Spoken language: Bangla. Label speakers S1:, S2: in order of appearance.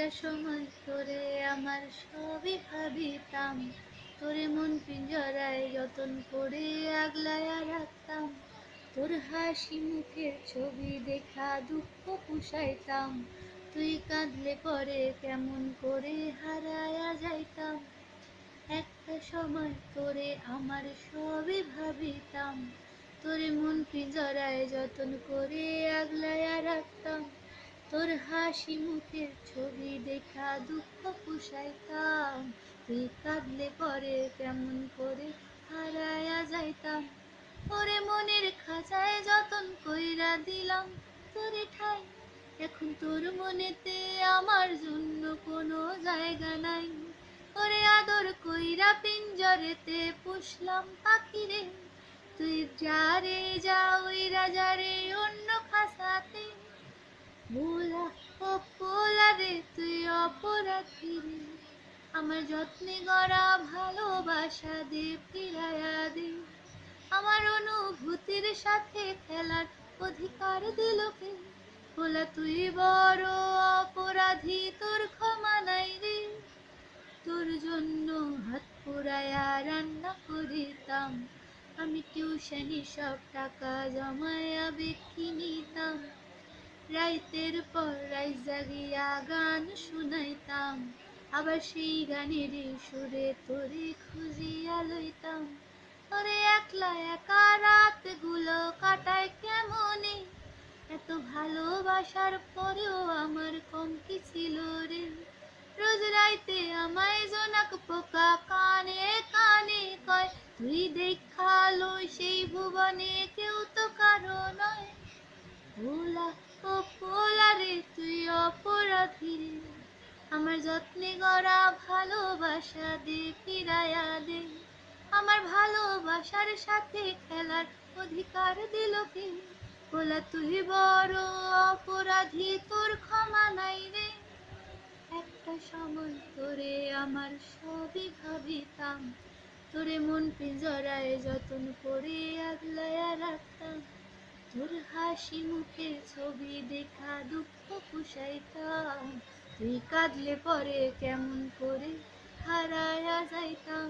S1: একটা সময় তোরে আমার সবই ভাবিতাম, তোরে মন পিঞ্জরায় যতন করে আগলায়া রাখতাম। তোর হাসি মুখের ছবি দেখা দুঃখ পুষাইতাম, তুই কাঁদলে পরে কেমন করে হারায়া যাইতাম। একটা সময় তোরে আমার সবই ভাবিতাম, তোরে মন পিঞ্জরায় যতন করে আগলায়া রাখতাম। তোর হাসি মুখের ছবি দেখা দুঃখ পুষাইতাম, তুই কাঁদলে পরে কেমন করে হারায়া যাইতাম। ওরে মনের খাঁচায় যতন কইরা দিলাম তোরে ঠাই, এখন তোর মনেতে আমার জন্য কোনো জায়গা নাই। ওরে আদর কইরা পিঞ্জরেতে পুষলাম পাখিরে, তুই যা রে যা ওই রাজারে অন্য খাঁচাতে। ভোলা ও পোলা রে তুই অপরাধী রে, আমার যত্নে গড়া ভালোবাসা দে ফিরাইয়া দে। আমার অনুভূতির সাথে খেলার অধিকার দিল কে? ভোলা তুই বড় অপরাধী, তোর ক্ষমা নাই রে। তোর জন্য হাত পুরায়া রান্না করিতাম, আমি টিউশনি সব টাকা জমায়া বিক্রি নিতাম। রাইতের পর রাইত জাগিয়া গান শুনাইতাম, আবার সেই গানের সুরে তোরে খুঁজিয়া লইতাম। তোরে একলা একা রাত গুলো কাটায় কেমনে, এত ভালোবাসার পরেও আমার কম কি ছিল রে। রোজ রাইতে আমায় জোনাক পোকা কানে কানে কয়, তুই দেখা লই সেই ভুবনে কেউ তো কারো নয়। ভোলা ও পোলা রে তুই অপরাধী রে, আমার যত্নে গড়া ভালোবাসা দে ফিরাইয়া দে। আমার ভালোবাসার সাথে খেলার অধিকার দিল কে? ভোলা তুই বড় অপরাধী, তোর ক্ষমা নাই রে। একটা সময় তোরে আমার সবই ভাবিতাম, তোরে মন পিঞ্জরায় যতন করে আগলায়া রাখতাম। তোর হাসি মুখের ছবি দেখা দুঃখ পুষাইতাম, তুই কাঁদলে পরে কেমন করে হারায়া যাইতাম।